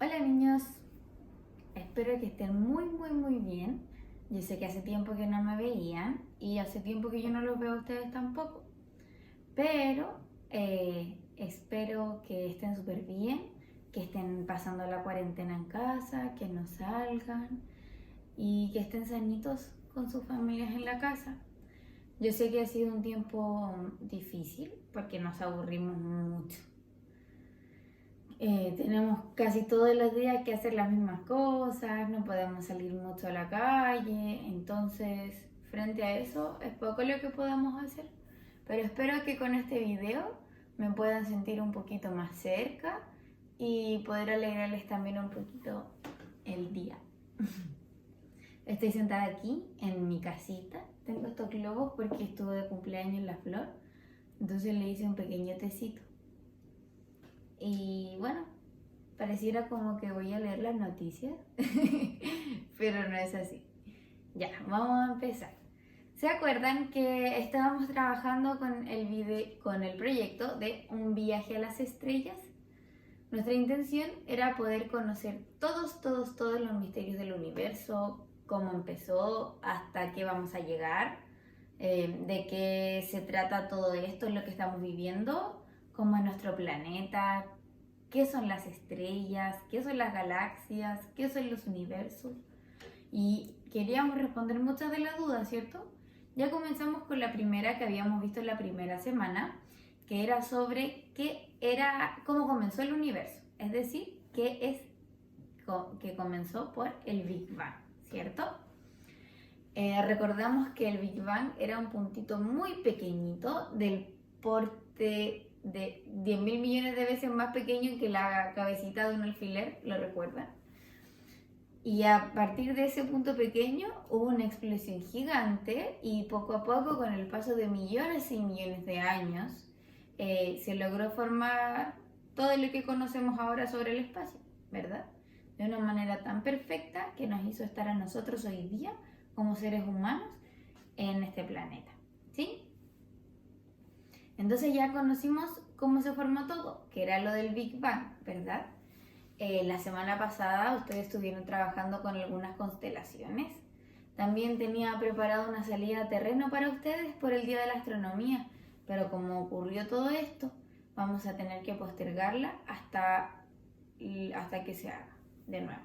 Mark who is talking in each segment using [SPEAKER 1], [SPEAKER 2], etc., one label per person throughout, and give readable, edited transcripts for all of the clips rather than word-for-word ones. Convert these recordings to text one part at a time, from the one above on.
[SPEAKER 1] Hola niños, espero que estén muy bien. Yo sé que hace tiempo que no me veían y hace tiempo que yo no los veo a ustedes tampoco, pero espero que estén súper bien, que estén pasando la cuarentena en casa, que no salgan y que estén sanitos con sus familias en la casa. Yo sé que ha sido un tiempo difícil porque nos aburrimos mucho. Tenemos casi todos los días que hacer las mismas cosas, no podemos salir mucho a la calle, entonces frente a eso es poco lo que podamos hacer. Pero espero que con este video me puedan sentir un poquito más cerca y poder alegrarles también un poquito el día. Estoy sentada aquí en mi casita, tengo estos globos porque estuvo de cumpleaños la flor, entonces le hice un pequeño tecito. Y bueno, pareciera como que voy a leer las noticias, pero no es así. Ya, vamos a empezar. ¿Se acuerdan que estábamos trabajando con el proyecto de un viaje a las estrellas? Nuestra intención era poder conocer todos los misterios del universo, cómo empezó, hasta qué vamos a llegar, de qué se trata todo esto, lo que estamos viviendo, cómo es nuestro planeta, qué son las estrellas, qué son las galaxias, qué son los universos. Y queríamos responder muchas de las dudas, ¿cierto? Ya comenzamos con la primera que habíamos visto en la primera semana, que era sobre cómo comenzó el universo, es decir, que comenzó por el Big Bang, ¿cierto? Recordamos que el Big Bang era un puntito muy pequeñito del porte de 10 mil millones de veces más pequeño que la cabecita de un alfiler, ¿lo recuerdan? Y a partir de ese punto pequeño hubo una explosión gigante y poco a poco, con el paso de millones y millones de años, se logró formar todo lo que conocemos ahora sobre el espacio, ¿verdad? De una manera tan perfecta que nos hizo estar a nosotros hoy día como seres humanos en este planeta, ¿sí? Entonces ya conocimos cómo se formó todo, que era lo del Big Bang, ¿verdad? La semana pasada ustedes estuvieron trabajando con algunas constelaciones. También tenía preparado una salida a terreno para ustedes por el Día de la Astronomía, pero como ocurrió todo esto, vamos a tener que postergarla hasta que se haga de nuevo.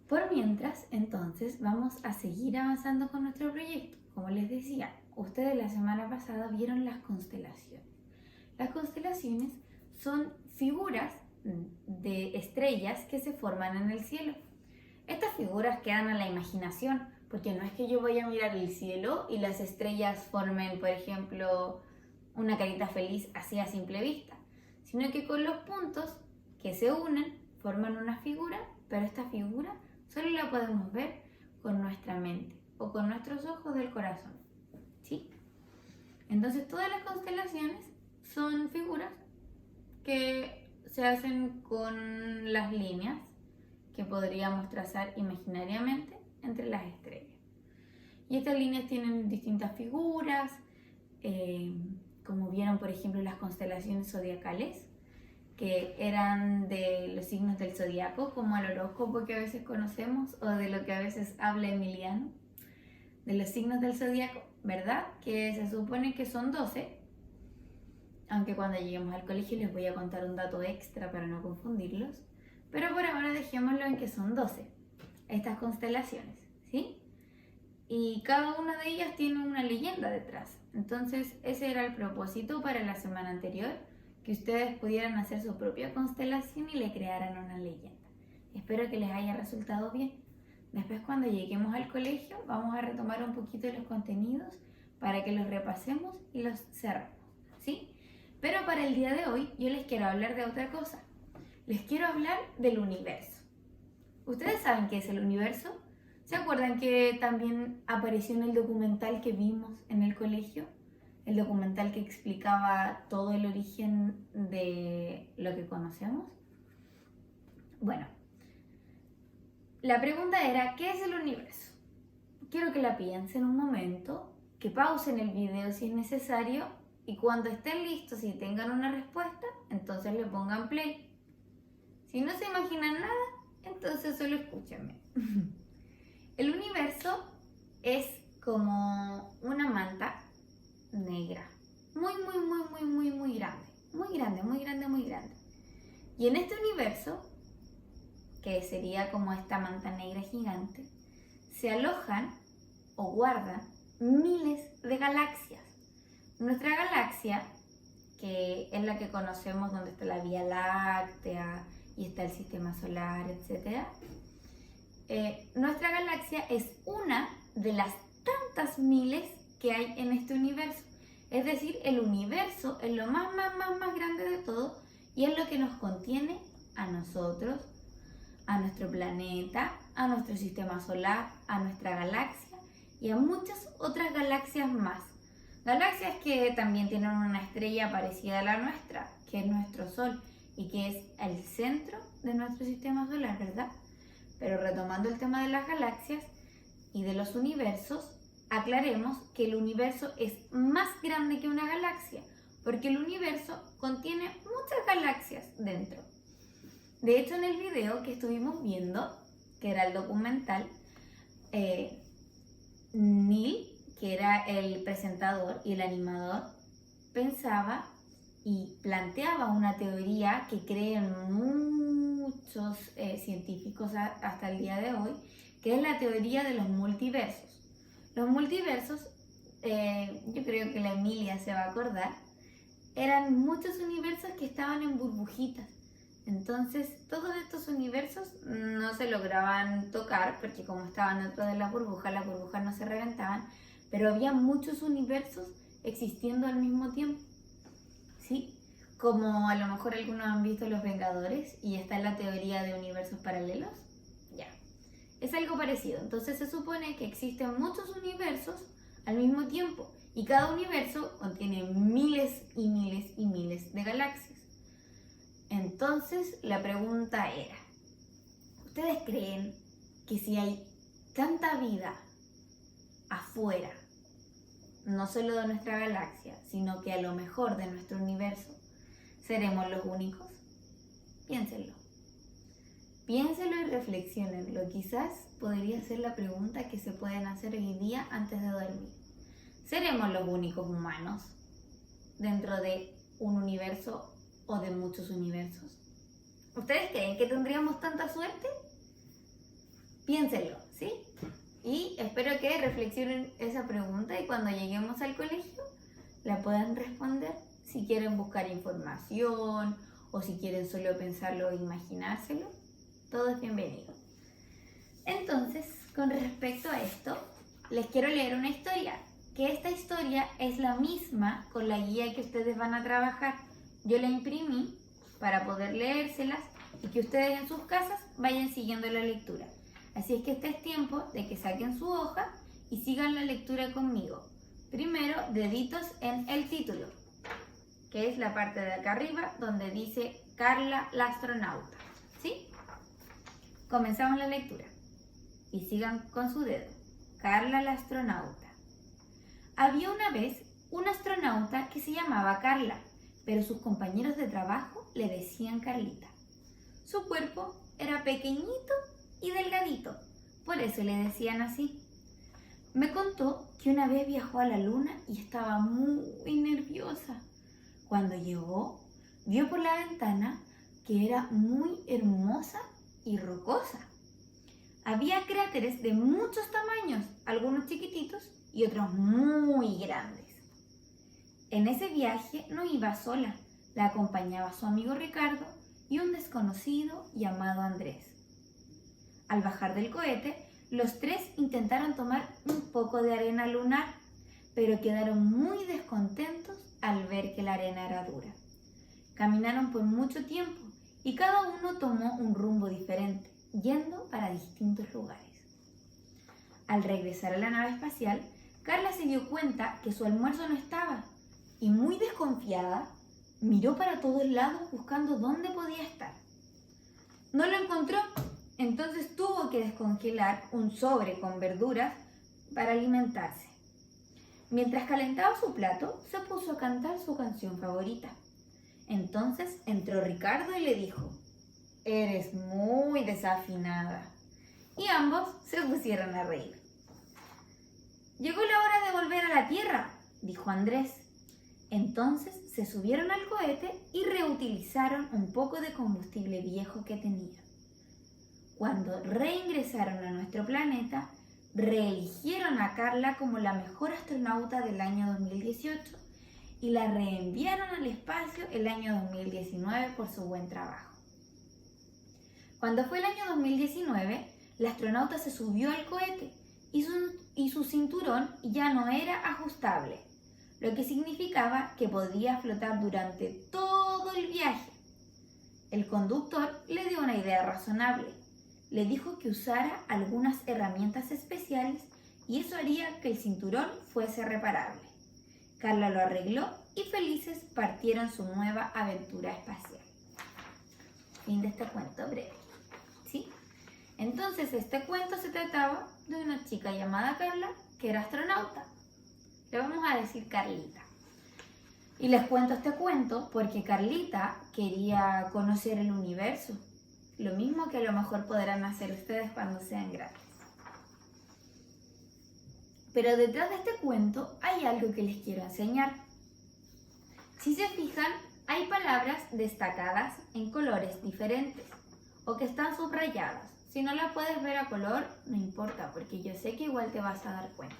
[SPEAKER 1] Por mientras, entonces, vamos a seguir avanzando con nuestro proyecto. Como les decía, ustedes la semana pasada vieron las constelaciones. Las constelaciones son figuras de estrellas que se forman en el cielo. Estas figuras quedan a la imaginación, porque no es que yo voy a mirar el cielo y las estrellas formen, por ejemplo, una carita feliz así a simple vista, sino que con los puntos que se unen forman una figura, pero esta figura solo la podemos ver con nuestra mente o con nuestros ojos del corazón, ¿sí? Entonces todas las constelaciones son figuras que se hacen con las líneas que podríamos trazar imaginariamente entre las estrellas. Y estas líneas tienen distintas figuras, como vieron por ejemplo las constelaciones zodiacales, que eran de los signos del zodiaco, como el horóscopo que a veces conocemos o de lo que a veces habla Emiliano, de los signos del zodiaco, ¿verdad? Que se supone que son 12, aunque cuando lleguemos al colegio les voy a contar un dato extra para no confundirlos, pero por ahora dejémoslo en que son 12 estas constelaciones, ¿sí? Y cada una de ellas tiene una leyenda detrás. Entonces ese era el propósito para la semana anterior, que ustedes pudieran hacer su propia constelación y le crearan una leyenda. Espero que les haya resultado bien. Después cuando lleguemos al colegio vamos a retomar un poquito los contenidos para que los repasemos y los cerremos, ¿sí? Pero para el día de hoy yo les quiero hablar de otra cosa. Les quiero hablar del universo. ¿Ustedes saben qué es el universo? ¿Se acuerdan que también apareció en el documental que vimos en el colegio? El documental que explicaba todo el origen de lo que conocemos. Bueno, la pregunta era, ¿qué es el universo? Quiero que la piensen un momento, que pausen el video si es necesario y cuando estén listos y tengan una respuesta, entonces le pongan play. Si no se imaginan nada, entonces solo escúchenme. El universo es como una manta negra, muy grande, muy grande. Y en este universo, que sería como esta manta negra gigante, se alojan o guardan miles de galaxias. Nuestra galaxia, que es la que conocemos donde está la Vía Láctea y está el sistema solar, etc. Nuestra galaxia es una de las tantas miles que hay en este universo. Es decir, el universo es lo más grande de todo y es lo que nos contiene a nosotros, a nuestro planeta, a nuestro sistema solar, a nuestra galaxia y a muchas otras galaxias más. Galaxias que también tienen una estrella parecida a la nuestra, que es nuestro Sol y que es el centro de nuestro sistema solar, ¿verdad? Pero retomando el tema de las galaxias y de los universos, aclaremos que el universo es más grande que una galaxia, porque el universo contiene muchas galaxias dentro. De hecho, en el video que estuvimos viendo, que era el documental, Neil, que era el presentador y el animador, pensaba y planteaba una teoría que creen muchos científicos hasta el día de hoy, que es la teoría de los multiversos. Los multiversos, yo creo que la Emilia se va a acordar, eran muchos universos que estaban en burbujitas. Entonces, todos estos universos no se lograban tocar porque como estaban dentro de las burbujas no se reventaban, pero había muchos universos existiendo al mismo tiempo, ¿sí? Como a lo mejor algunos han visto Los Vengadores y está la teoría de universos paralelos, ya. Es algo parecido. Entonces se supone que existen muchos universos al mismo tiempo y cada universo contiene miles y miles de galaxias. Entonces la pregunta era, ¿ustedes creen que si hay tanta vida afuera, no solo de nuestra galaxia, sino que a lo mejor de nuestro universo, seremos los únicos? Piénsenlo. Piénsenlo y reflexionenlo. Quizás podría ser la pregunta que se pueden hacer hoy día antes de dormir. ¿Seremos los únicos humanos dentro de un universo o de muchos universos? ¿Ustedes creen que tendríamos tanta suerte? Piénsenlo, ¿sí? Y espero que reflexionen esa pregunta y cuando lleguemos al colegio la puedan responder. Si quieren buscar información o si quieren solo pensarlo o imaginárselo, todo es bienvenido. Entonces, con respecto a esto, les quiero leer una historia, que esta historia es la misma con la guía que ustedes van a trabajar. Yo la imprimí para poder leérselas y que ustedes en sus casas vayan siguiendo la lectura. Así es que este es tiempo de que saquen su hoja y sigan la lectura conmigo. Primero, deditos en el título, que es la parte de acá arriba donde dice Carla la astronauta, ¿sí? Comenzamos la lectura y sigan con su dedo. Carla la astronauta. Había una vez una astronauta que se llamaba Carla, pero sus compañeros de trabajo le decían Carlita. Su cuerpo era pequeñito y delgadito, por eso le decían así. Me contó que una vez viajó a la luna y estaba muy nerviosa. Cuando llegó, vio por la ventana que era muy hermosa y rocosa. Había cráteres de muchos tamaños, algunos chiquititos y otros muy grandes. En ese viaje no iba sola, la acompañaba su amigo Ricardo y un desconocido llamado Andrés. Al bajar del cohete, los tres intentaron tomar un poco de arena lunar, pero quedaron muy descontentos al ver que la arena era dura. Caminaron por mucho tiempo y cada uno tomó un rumbo diferente, yendo para distintos lugares. Al regresar a la nave espacial, Carla se dio cuenta que su almuerzo no estaba y muy desconfiada miró para todos lados buscando dónde podía estar. No lo encontró, entonces tuvo que descongelar un sobre con verduras para alimentarse. Mientras calentaba su plato, se puso a cantar su canción favorita. Entonces entró Ricardo y le dijo: eres muy desafinada. Y ambos se pusieron a reír. Llegó la hora de volver a la Tierra, dijo Andrés. Entonces se subieron al cohete y reutilizaron un poco de combustible viejo que tenían. Cuando reingresaron a nuestro planeta, reeligieron a Carla como la mejor astronauta del año 2018 y la reenviaron al espacio el año 2019 por su buen trabajo. Cuando fue el año 2019, la astronauta se subió al cohete y su cinturón ya no era ajustable, lo que significaba que podía flotar durante todo el viaje. El conductor le dio una idea razonable. Le dijo que usara algunas herramientas especiales y eso haría que el cinturón fuese reparable. Carla lo arregló y felices partieron su nueva aventura espacial. Fin de este cuento breve. ¿Sí? Entonces este cuento se trataba de una chica llamada Carla que era astronauta. Le vamos a decir Carlita. Y les cuento este cuento porque Carlita quería conocer el universo. Lo mismo que a lo mejor podrán hacer ustedes cuando sean grandes. Pero detrás de este cuento hay algo que les quiero enseñar. Si se fijan, hay palabras destacadas en colores diferentes o que están subrayadas. Si no la puedes ver a color, no importa, porque yo sé que igual te vas a dar cuenta.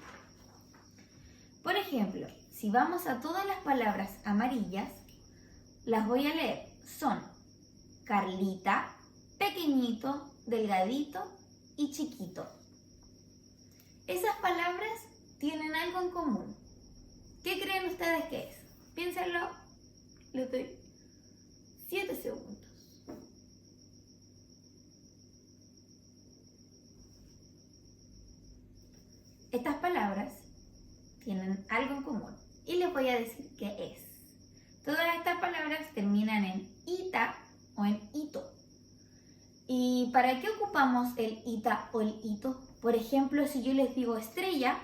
[SPEAKER 1] Por ejemplo, si vamos a todas las palabras amarillas, las voy a leer. Son Carlita, pequeñito, delgadito y chiquito. Esas palabras tienen algo en común. ¿Qué creen ustedes que es? Piénsenlo. Les doy 7 segundos. Estas palabras tienen algo en común y les voy a decir qué es. Todas estas palabras terminan en ita o en ito. ¿Y para qué ocupamos el ita o el ito? Por ejemplo, si yo les digo estrella,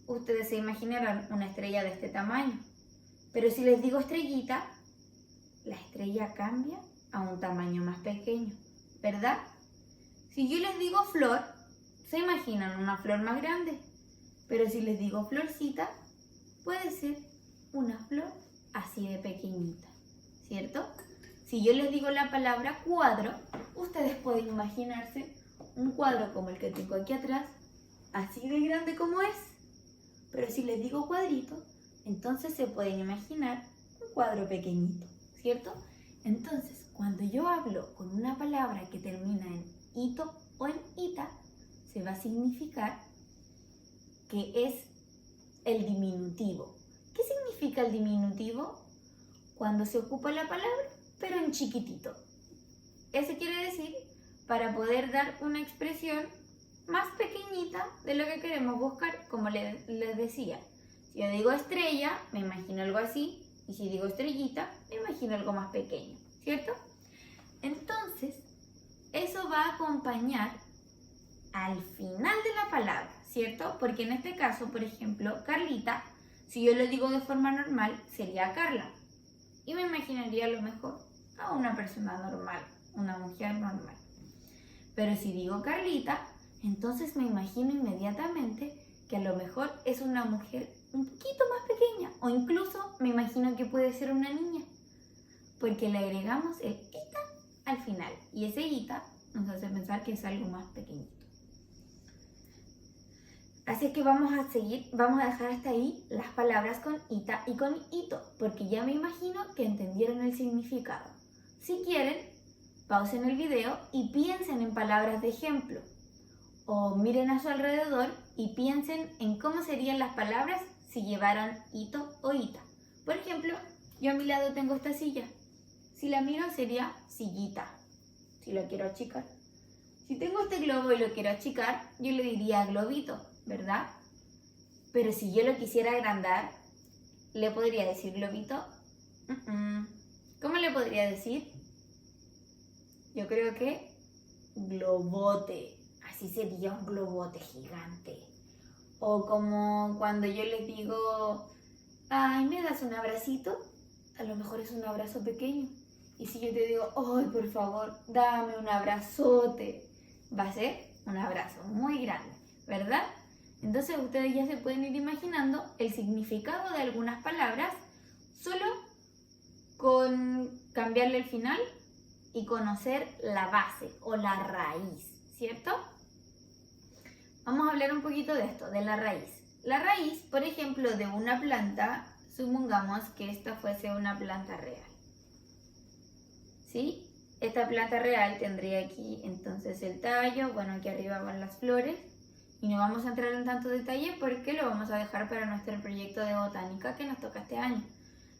[SPEAKER 1] ustedes se imaginarán una estrella de este tamaño. Pero si les digo estrellita, la estrella cambia a un tamaño más pequeño, ¿verdad? Si yo les digo flor, se imaginan una flor más grande. Pero si les digo florcita, puede ser una flor así de pequeñita, ¿cierto? Si yo les digo la palabra cuadro, ustedes pueden imaginarse un cuadro como el que tengo aquí atrás, así de grande como es. Pero si les digo cuadrito, entonces se pueden imaginar un cuadro pequeñito, ¿cierto? Entonces, cuando yo hablo con una palabra que termina en ito o en ita, se va a significar que es el diminutivo. ¿Qué significa el diminutivo? Cuando se ocupa la palabra, pero en chiquitito. Eso quiere decir para poder dar una expresión más pequeñita de lo que queremos buscar, como les decía. Si yo digo estrella, me imagino algo así, y si digo estrellita, me imagino algo más pequeño, ¿cierto? Entonces, eso va a acompañar al final de la palabra, ¿cierto? Porque en este caso, por ejemplo, Carlita, si yo lo digo de forma normal, sería Carla. Y me imaginaría a lo mejor a una persona normal, una mujer normal. Pero si digo Carlita, entonces me imagino inmediatamente que a lo mejor es una mujer un poquito más pequeña, o incluso me imagino que puede ser una niña, porque le agregamos el ita al final, y ese ita nos hace pensar que es algo más pequeñito. Así que vamos a dejar hasta ahí las palabras con ita y con ito, porque ya me imagino que entendieron el significado. Si quieren, pausen el video y piensen en palabras de ejemplo, o miren a su alrededor y piensen en cómo serían las palabras si llevaran ito o ita. Por ejemplo, yo a mi lado tengo esta silla. Si la miro sería sillita, si la quiero achicar. Si tengo este globo y lo quiero achicar, yo le diría globito, ¿verdad? Pero si yo lo quisiera agrandar, ¿le podría decir globito? ¿Cómo le podría decir? Yo creo que globote. Así sería un globote gigante. O como cuando yo les digo, ay, ¿me das un abracito? A lo mejor es un abrazo pequeño. Y si yo te digo, ay, por favor, dame un abrazote, va a ser un abrazo muy grande, ¿verdad? Entonces ustedes ya se pueden ir imaginando el significado de algunas palabras solo con cambiarle el final y conocer la base o la raíz, ¿cierto? Vamos a hablar un poquito de esto, de la raíz. La raíz, por ejemplo, de una planta, supongamos que esta fuese una planta real. ¿Sí? Esta planta real tendría aquí entonces el tallo, bueno, aquí arriba van las flores, y no vamos a entrar en tanto detalle porque lo vamos a dejar para nuestro proyecto de botánica que nos toca este año.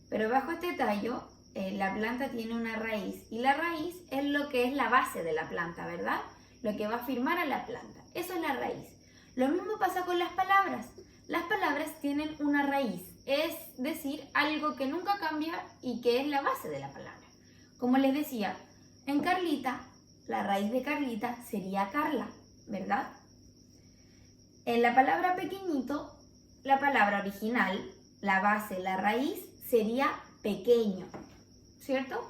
[SPEAKER 1] Pero bajo este tallo, la planta tiene una raíz, y la raíz es lo que es la base de la planta, ¿verdad? Lo que va a firmar a la planta, eso es la raíz. Lo mismo pasa con las palabras. Las palabras tienen una raíz, es decir, algo que nunca cambia y que es la base de la palabra. Como les decía, en Carlita, la raíz de Carlita sería Carla, ¿verdad? En la palabra pequeñito, la palabra original, la base, la raíz, sería pequeño, ¿cierto?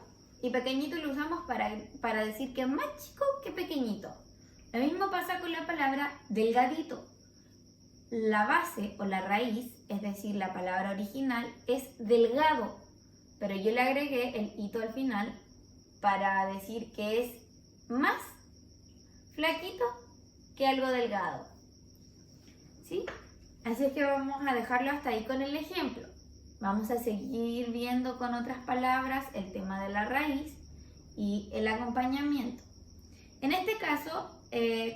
[SPEAKER 1] Y pequeñito lo usamos para decir que es más chico que pequeñito. Lo mismo pasa con la palabra delgadito. La base o la raíz, es decir, la palabra original, es delgado, pero yo le agregué el hito al final para decir que es más flaquito que algo delgado. ¿Sí? Así es que vamos a dejarlo hasta ahí con el ejemplo. Vamos a seguir viendo con otras palabras el tema de la raíz y el acompañamiento. En este caso,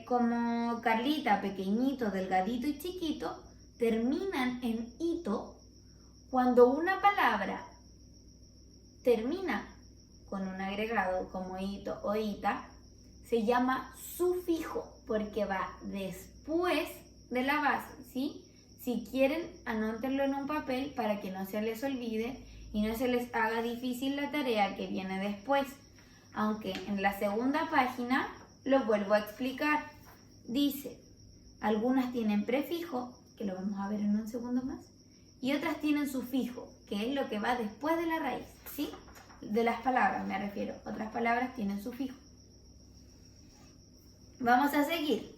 [SPEAKER 1] como Carlita, pequeñito, delgadito y chiquito, terminan en ito. Cuando una palabra termina con un agregado como ito o ita, se llama sufijo porque va después de la base, ¿sí? Si quieren, anótenlo en un papel para que no se les olvide y no se les haga difícil la tarea que viene después. Aunque en la segunda página lo vuelvo a explicar. Dice, algunas tienen prefijo, que lo vamos a ver en un segundo más, y otras tienen sufijo, que es lo que va después de la raíz, ¿sí? De las palabras me refiero. Otras palabras tienen sufijo. Vamos a seguir.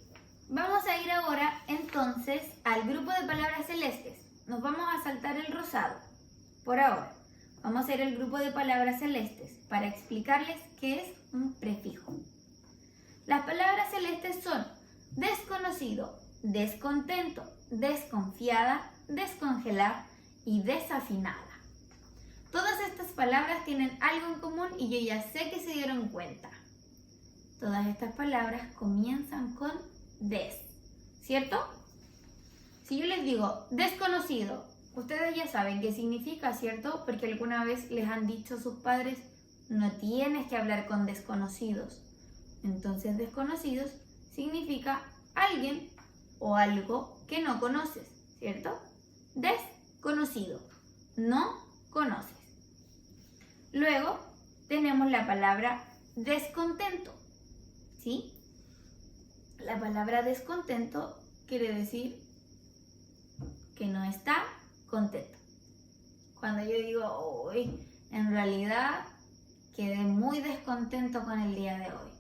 [SPEAKER 1] Vamos a ir ahora entonces al grupo de palabras celestes. Nos vamos a saltar el rosado por ahora. Vamos a ir al grupo de palabras celestes para explicarles qué es un prefijo. Las palabras celestes son desconocido, descontento, desconfiada, descongelar y desafinada. Todas estas palabras tienen algo en común y yo ya sé que se dieron cuenta. Todas estas palabras comienzan con des, ¿cierto? Si yo les digo desconocido, ustedes ya saben qué significa, ¿cierto? Porque alguna vez les han dicho sus padres, no tienes que hablar con desconocidos. Entonces desconocidos significa alguien o algo que no conoces, ¿cierto? Desconocido, no conoces. Luego tenemos la palabra descontento, ¿sí? La palabra descontento quiere decir que no está contento. Cuando yo digo, uy, en realidad quedé muy descontento con el día de hoy.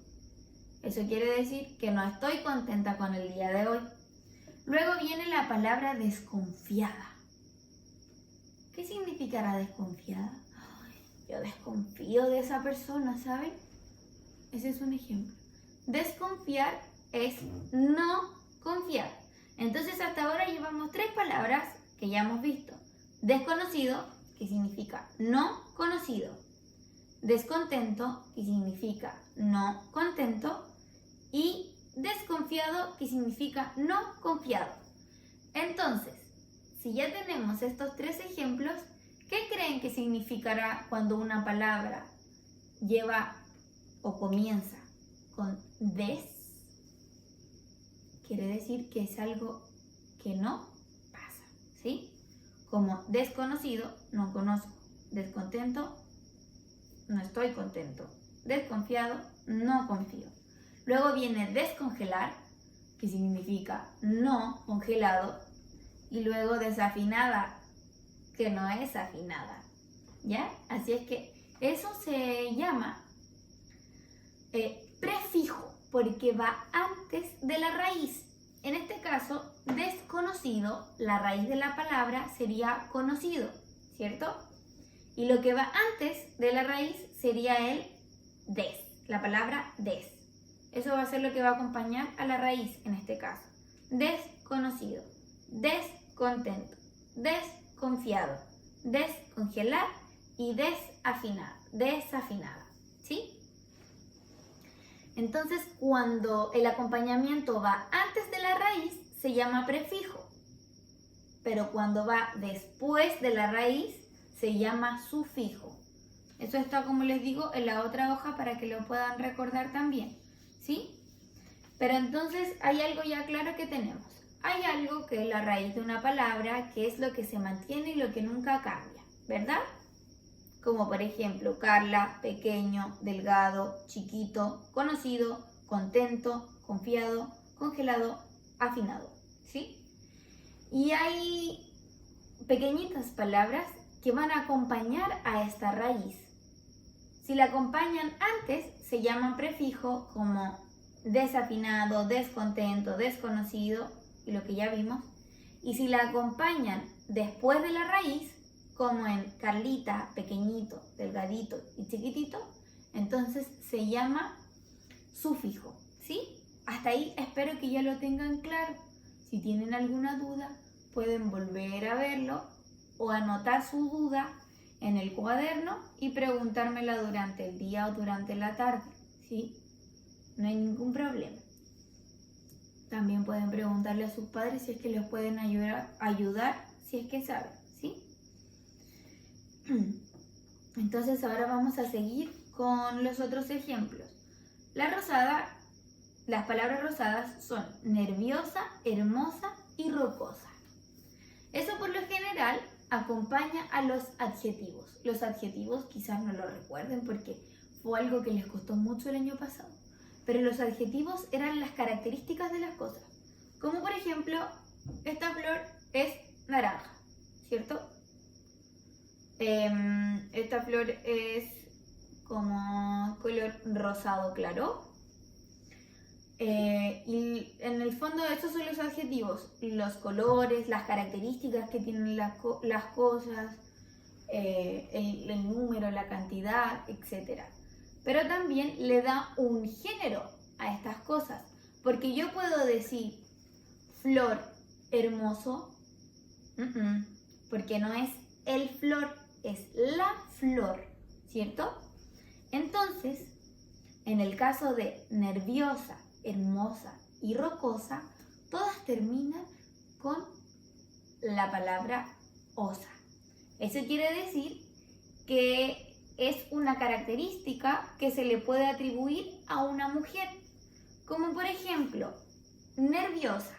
[SPEAKER 1] Eso quiere decir que no estoy contenta con el día de hoy. Luego viene la palabra desconfiada. ¿Qué significará desconfiada? Ay, yo desconfío de esa persona, ¿saben? Ese es un ejemplo. Desconfiar es no confiar. Entonces hasta ahora llevamos 3 palabras que ya hemos visto. Desconocido, que significa no conocido. Descontento, que significa no contento. Y desconfiado, que significa no confiado. Entonces, si ya tenemos estos 3 ejemplos, ¿qué creen que significará cuando una palabra lleva o comienza con des? Quiere decir que es algo que no pasa, ¿sí? Como desconocido, no conozco. Descontento, no estoy contento. Desconfiado, no confío. Luego viene descongelar, que significa no congelado. Y luego desafinada, que no es afinada, ¿ya? Así es que Eso se llama prefijo, porque va antes de la raíz. En este caso, desconocido, la raíz de la palabra sería conocido, ¿cierto? Y lo que va antes de la raíz sería el des, la palabra des. Eso va a ser lo que va a acompañar a la raíz en este caso. Desconocido, descontento, desconfiado, descongelar y desafinada, ¿sí? Entonces, cuando el acompañamiento va antes de la raíz, se llama prefijo. Pero cuando va después de la raíz, se llama sufijo. Eso está, como les digo, en la otra hoja para que lo puedan recordar también, ¿sí? Pero entonces hay algo ya claro que tenemos. Hay algo que es la raíz de una palabra, que es lo que se mantiene y lo que nunca cambia, ¿verdad? Como por ejemplo, Carla, pequeño, delgado, chiquito, conocido, contento, confiado, congelado, afinado, ¿sí? Y hay pequeñitas palabras que van a acompañar a esta raíz. Si la acompañan antes, se llaman prefijo, como desafinado, descontento, desconocido, y lo que ya vimos. Y si la acompañan después de la raíz, como en Carlita, pequeñito, delgadito y chiquitito, entonces se llama sufijo, ¿sí? Hasta ahí espero que ya lo tengan claro. Si tienen alguna duda, pueden volver a verlo o anotar su duda en el cuaderno y preguntármela durante el día o durante la tarde, ¿sí? No hay ningún problema. También pueden preguntarle a sus padres si es que les pueden ayudar si es que saben, ¿sí? Entonces ahora vamos a seguir con los otros ejemplos. Las palabras rosadas son nerviosa, hermosa y rocosa. Eso por lo general acompaña a los adjetivos. Los adjetivos quizás no lo recuerden porque fue algo que les costó mucho el año pasado. Pero los adjetivos eran las características de las cosas. Como por ejemplo, esta flor es naranja, ¿cierto? Esta flor es como color rosado claro. Y en el fondo estos son los adjetivos, los colores, las características que tienen las cosas, el número, la cantidad, etc. Pero también le da un género a estas cosas, porque yo puedo decir flor hermoso, porque no es el flor, es la flor, ¿cierto? Entonces, en el caso de nerviosa, hermosa y rocosa, todas terminan con la palabra osa. Eso quiere decir que es una característica que se le puede atribuir a una mujer. Como por ejemplo, nerviosa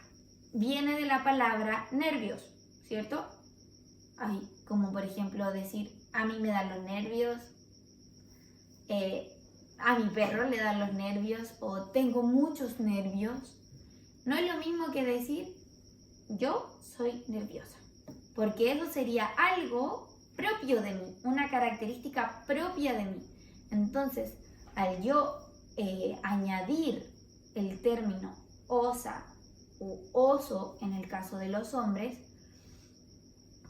[SPEAKER 1] viene de la palabra nervios, ¿cierto? Ay, como por ejemplo decir, a mí me dan los nervios, a mi perro le dan los nervios o tengo muchos nervios. No es lo mismo que decir, yo soy nerviosa, porque eso sería algo propio de mí, una característica propia de mí. Entonces, al yo añadir el término osa u oso en el caso de los hombres,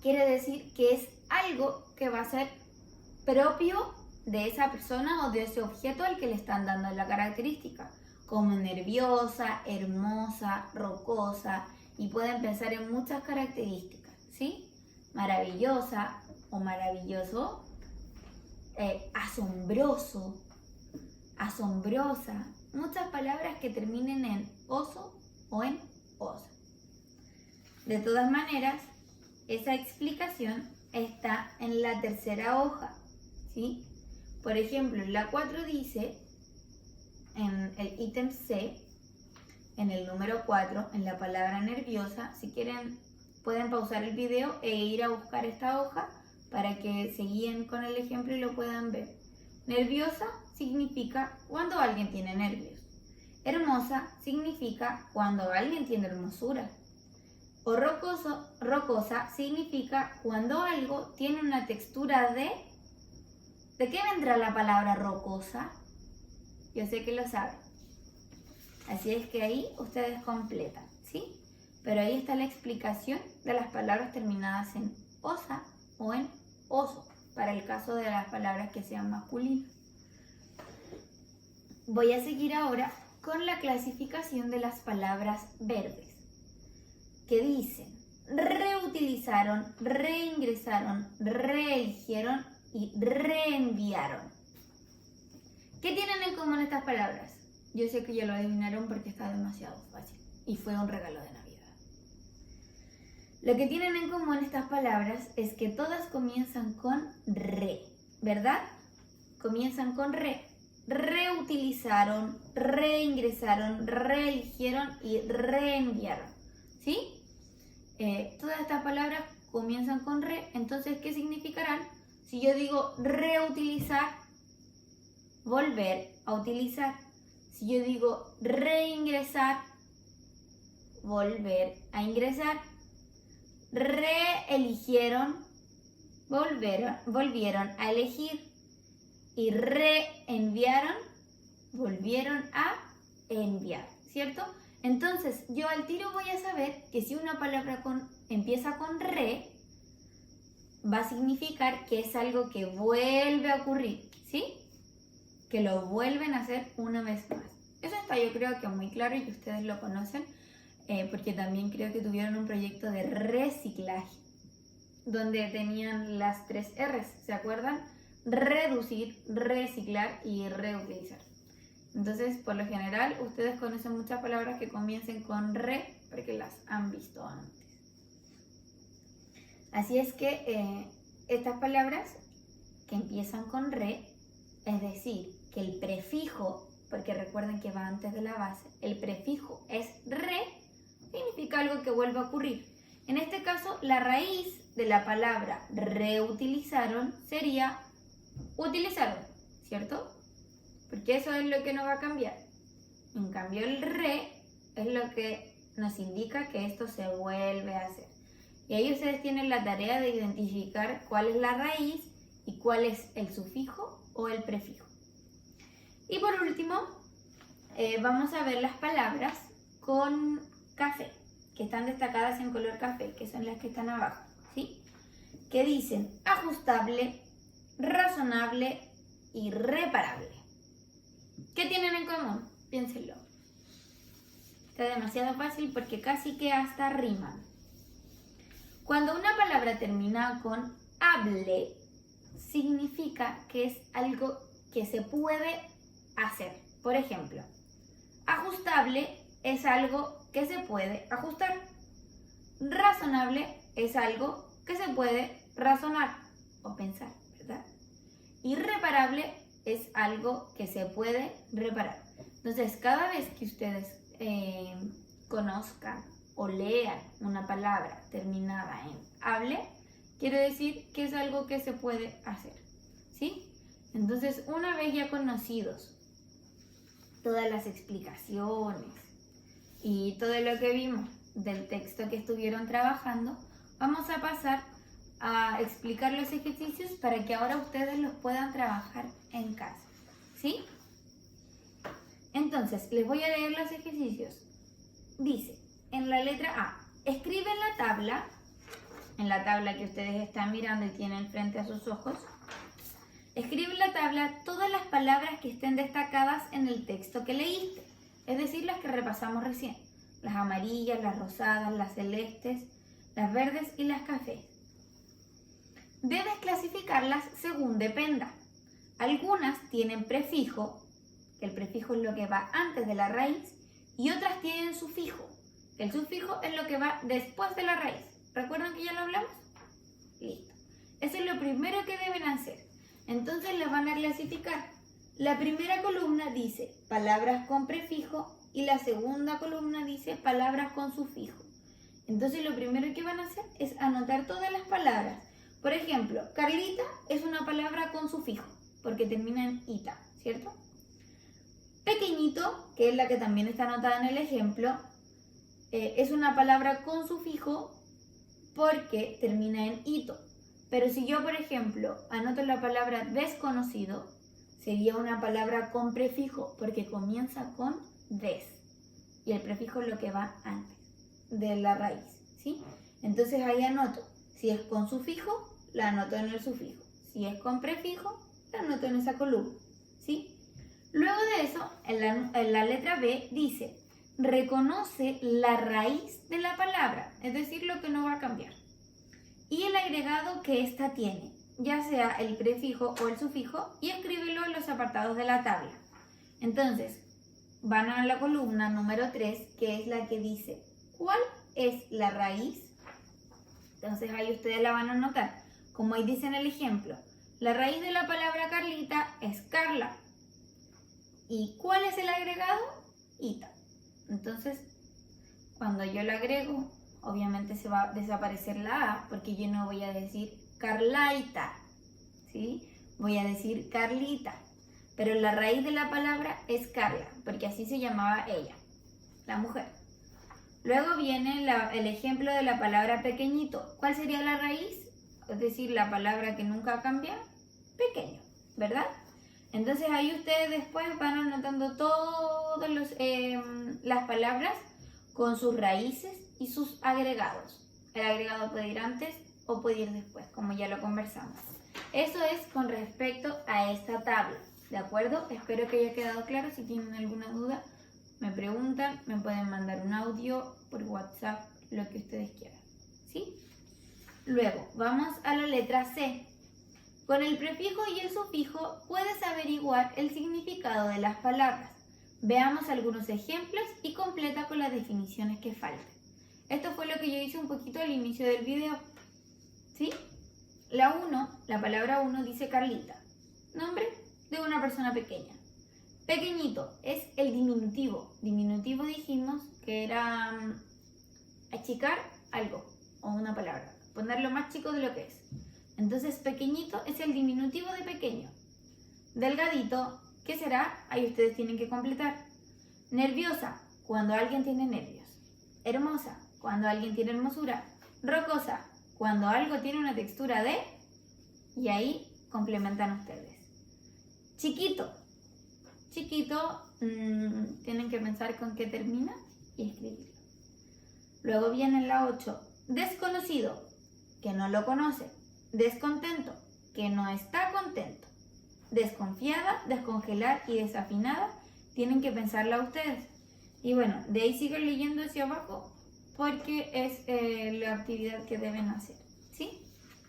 [SPEAKER 1] quiere decir que es algo que va a ser propio de esa persona o de ese objeto al que le están dando la característica, como nerviosa, hermosa, rocosa, y pueden pensar en muchas características, ¿sí? Maravillosa o maravilloso, asombroso, asombrosa, muchas palabras que terminen en oso o en osa. De todas maneras, esa explicación está en la tercera hoja, ¿sí? Por ejemplo, la 4 dice, en el ítem C, en el número 4, en la palabra nerviosa, si quieren pueden pausar el video e ir a buscar esta hoja para que se guíen con el ejemplo y lo puedan ver. Nerviosa significa cuando alguien tiene nervios. Hermosa significa cuando alguien tiene hermosura. O rocosa significa cuando algo tiene una textura de ¿De qué vendrá la palabra rocosa? Yo sé que lo saben. Así es que ahí ustedes completan, ¿sí? Pero ahí está la explicación de las palabras terminadas en osa o en oso, para el caso de las palabras que sean masculinas. Voy a seguir ahora con la clasificación de las palabras verdes, que dicen reutilizaron, reingresaron, reeligieron y reenviaron. ¿Qué tienen en común estas palabras? Yo sé que ya lo adivinaron porque está demasiado fácil y fue un regalo de Navidad. Lo que tienen en común estas palabras es que todas comienzan con re, ¿verdad? Comienzan con re. Reutilizaron, reingresaron, reeligieron y reenviaron, ¿sí? Todas estas palabras comienzan con re, entonces, ¿qué significarán? Si yo digo reutilizar, volver a utilizar. Si yo digo reingresar, volver a ingresar. Reeligieron, volvieron a elegir. Y reenviaron, volvieron a enviar, ¿cierto? Entonces, yo al tiro voy a saber que si una palabra empieza con re, va a significar que es algo que vuelve a ocurrir, ¿sí? Que lo vuelven a hacer una vez más. Eso está, yo creo que muy claro y que ustedes lo conocen, porque también creo que tuvieron un proyecto de reciclaje, donde tenían las 3 R's, ¿se acuerdan? Reducir, reciclar y reutilizar. Entonces, por lo general, ustedes conocen muchas palabras que comiencen con re porque las han visto antes. Así es que estas palabras que empiezan con re, es decir, que el prefijo, porque recuerden que va antes de la base, el prefijo es re, significa algo que vuelve a ocurrir. En este caso, la raíz de la palabra reutilizaron sería utilizaron, ¿cierto? Porque eso es lo que no va a cambiar. En cambio, el re es lo que nos indica que esto se vuelve a hacer. Y ahí ustedes tienen la tarea de identificar cuál es la raíz y cuál es el sufijo o el prefijo. Y por último, vamos a ver las palabras con café, que están destacadas en color café, que son las que están abajo, ¿sí? Que dicen ajustable, razonable y reparable. ¿Qué tienen en común? Piénsenlo. Está demasiado fácil porque casi que hasta riman. Cuando una palabra termina con able, significa que es algo que se puede hacer. Por ejemplo, ajustable es algo que se puede ajustar. Razonable es algo que se puede razonar o pensar, ¿verdad? Irreparable es algo que se puede reparar. Entonces, cada vez que ustedes conozcan o lean una palabra terminada en hable, quiere decir que es algo que se puede hacer, ¿sí? Entonces, una vez ya conocidos todas las explicaciones y todo lo que vimos del texto que estuvieron trabajando, vamos a pasar a explicar los ejercicios para que ahora ustedes los puedan trabajar en casa, ¿sí? Entonces, les voy a leer los ejercicios. Dice, en la letra A, escribe en la tabla que ustedes están mirando y tienen frente a sus ojos, escribe en la tabla todas las palabras que estén destacadas en el texto que leíste, es decir, las que repasamos recién, las amarillas, las rosadas, las celestes, las verdes y las cafés. Debes clasificarlas según dependa. Algunas tienen prefijo, que el prefijo es lo que va antes de la raíz, y otras tienen sufijo. El sufijo es lo que va después de la raíz. ¿Recuerdan que ya lo hablamos? Listo. Eso es lo primero que deben hacer. Entonces las van a clasificar. La primera columna dice palabras con prefijo y la segunda columna dice palabras con sufijo. Entonces lo primero que van a hacer es anotar todas las palabras. Por ejemplo, Carlita es una palabra con sufijo, porque termina en ita, ¿cierto? Pequeñito, que es la que también está anotada en el ejemplo, es una palabra con sufijo porque termina en ito. Pero si yo, por ejemplo, anoto la palabra desconocido, sería una palabra con prefijo porque comienza con des. Y el prefijo es lo que va antes de la raíz, ¿sí? Entonces ahí anoto. Si es con sufijo, la anoto en el sufijo. Si es con prefijo, la anoto en esa columna, ¿sí? Luego de eso, en la letra B dice, reconoce la raíz de la palabra, es decir, lo que no va a cambiar. Y el agregado que ésta tiene, ya sea el prefijo o el sufijo, y escríbelo en los apartados de la tabla. Entonces, van a la columna número 3, que es la que dice, ¿cuál es la raíz? Entonces ahí ustedes la van a anotar. Como ahí dice en el ejemplo, la raíz de la palabra Carlita es Carla. ¿Y cuál es el agregado? Ita. Entonces, cuando yo lo agrego, obviamente se va a desaparecer la A, porque yo no voy a decir Carlaita, ¿sí? Voy a decir Carlita. Pero la raíz de la palabra es Carla, porque así se llamaba ella, la mujer. Luego viene el ejemplo de la palabra pequeñito. ¿Cuál sería la raíz? Es decir, la palabra que nunca cambia, pequeño, ¿verdad? Entonces ahí ustedes después van anotando todas las palabras con sus raíces y sus agregados. El agregado puede ir antes o puede ir después, como ya lo conversamos. Eso es con respecto a esta tabla, ¿de acuerdo? Espero que haya quedado claro. Si tienen alguna duda, me preguntan, me pueden mandar un audio por WhatsApp, lo que ustedes quieran, ¿sí? Luego, vamos a la letra C. Con el prefijo y el sufijo puedes averiguar el significado de las palabras. Veamos algunos ejemplos y completa con las definiciones que faltan. Esto fue lo que yo hice un poquito al inicio del video, ¿sí? La palabra 1 dice Carlita, nombre de una persona pequeña. Pequeñito es el diminutivo. Diminutivo dijimos que era achicar algo o una palabra, ponerlo más chico de lo que es. Entonces pequeñito es el diminutivo de pequeño. Delgadito, ¿qué será? Ahí ustedes tienen que completar. Nerviosa, cuando alguien tiene nervios. Hermosa, cuando alguien tiene hermosura. Rocosa, cuando algo tiene una textura de... Y ahí complementan ustedes. Chiquito. Chiquito, tienen que pensar con qué termina y escribirlo. Luego viene la 8. Desconocido, que no lo conoce. Descontento, que no está contento. Desconfiada, descongelar y desafinada, tienen que pensarla ustedes. Y bueno, de ahí siguen leyendo hacia abajo porque es la actividad que deben hacer, ¿sí?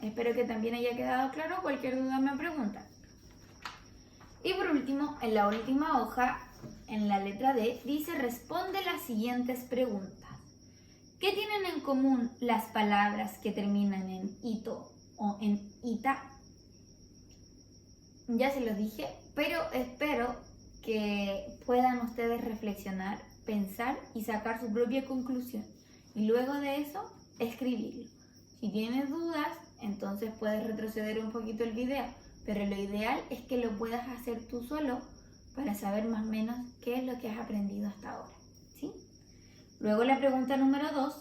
[SPEAKER 1] Espero que también haya quedado claro. Cualquier duda me preguntan. Y por último, en la última hoja, en la letra D, dice responde las siguientes preguntas. ¿Qué tienen en común las palabras que terminan en ito o en ita? Ya se los dije, pero espero que puedan ustedes reflexionar, pensar y sacar su propia conclusión. Y luego de eso, escribirlo. Si tienes dudas, entonces puedes retroceder un poquito el video. Pero lo ideal es que lo puedas hacer tú solo para saber más o menos qué es lo que has aprendido hasta ahora, ¿sí? Luego la pregunta número 2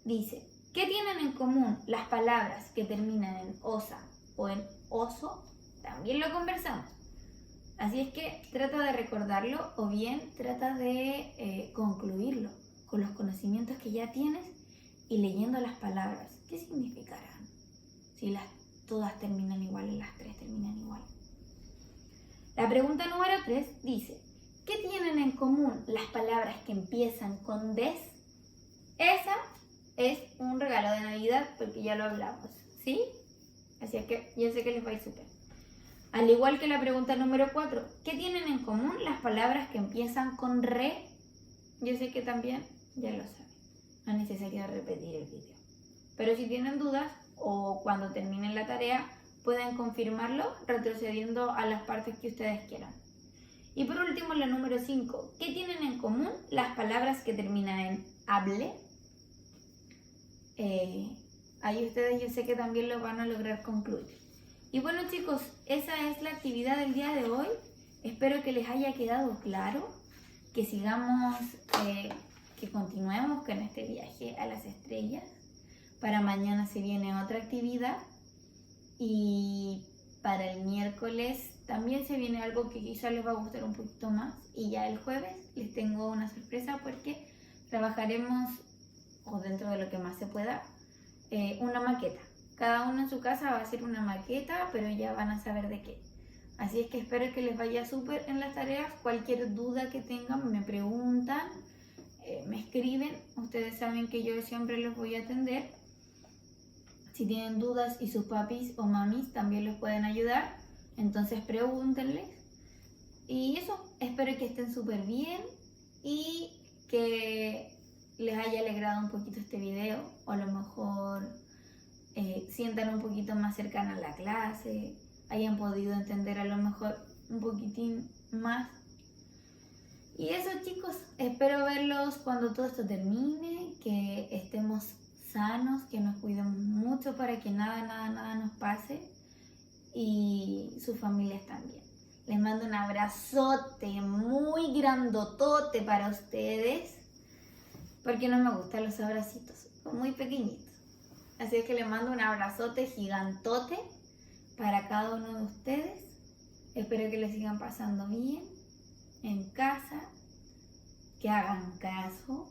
[SPEAKER 1] dice, ¿qué tienen en común las palabras que terminan en osa o en oso? También lo conversamos. Así es que trata de recordarlo o bien trata de concluirlo con los conocimientos que ya tienes y leyendo las palabras. ¿Qué significarán? Si todas terminan igual y las 3 terminan igual. La pregunta número 3 dice, ¿qué tienen en común las palabras que empiezan con des? Esa es un regalo de Navidad porque ya lo hablamos, ¿sí? Así es que yo sé que les va a ir súper. Al igual que la pregunta número 4, ¿qué tienen en común las palabras que empiezan con re? Yo sé que también ya lo saben, no es necesario repetir el video. Pero si tienen dudas o cuando terminen la tarea, pueden confirmarlo retrocediendo a las partes que ustedes quieran. Y por último, la número 5, ¿qué tienen en común las palabras que terminan en hable? Ahí ustedes yo sé que también lo van a lograr concluir. Y bueno chicos, esa es la actividad del día de hoy. Espero que les haya quedado claro, que sigamos, que continuemos con este viaje a las estrellas. Para mañana se viene otra actividad Y para el miércoles también se viene algo que quizá les va a gustar un poquito más. Y ya el jueves les tengo una sorpresa porque trabajaremos, o dentro de lo que más se pueda, una maqueta. Cada uno en su casa va a hacer una maqueta, pero ya van a saber de qué. Así es que espero que les vaya súper en las tareas. Cualquier duda que tengan me preguntan, me escriben. Ustedes saben que yo siempre los voy a atender. Si tienen dudas y sus papis o mamis también los pueden ayudar, entonces pregúntenles. Y eso, espero que estén súper bien y que les haya alegrado un poquito este video, o a lo mejor sientan un poquito más cercana a la clase, hayan podido entender a lo mejor un poquitín más. Y eso, chicos, espero verlos cuando todo esto termine, que estemos sanos, que nos cuidemos mucho para que nada nos pase, y sus familias también. Les mando un abrazote muy grandotote para ustedes, porque no me gustan los abracitos, son muy pequeñitos. Así es que les mando un abrazote gigantote para cada uno de ustedes. Espero que les sigan pasando bien en casa, que hagan caso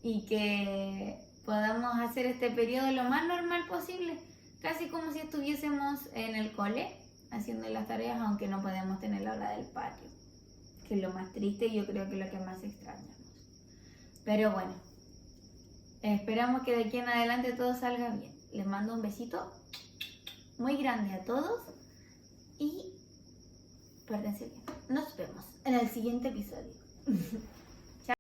[SPEAKER 1] y que podamos hacer este periodo lo más normal posible, casi como si estuviésemos en el cole haciendo las tareas, aunque no podemos tener la hora del patio, que es lo más triste y yo creo que es lo que más extrañamos. Pero bueno, esperamos que de aquí en adelante todo salga bien. Les mando un besito muy grande a todos y pórtense bien. Nos vemos en el siguiente episodio.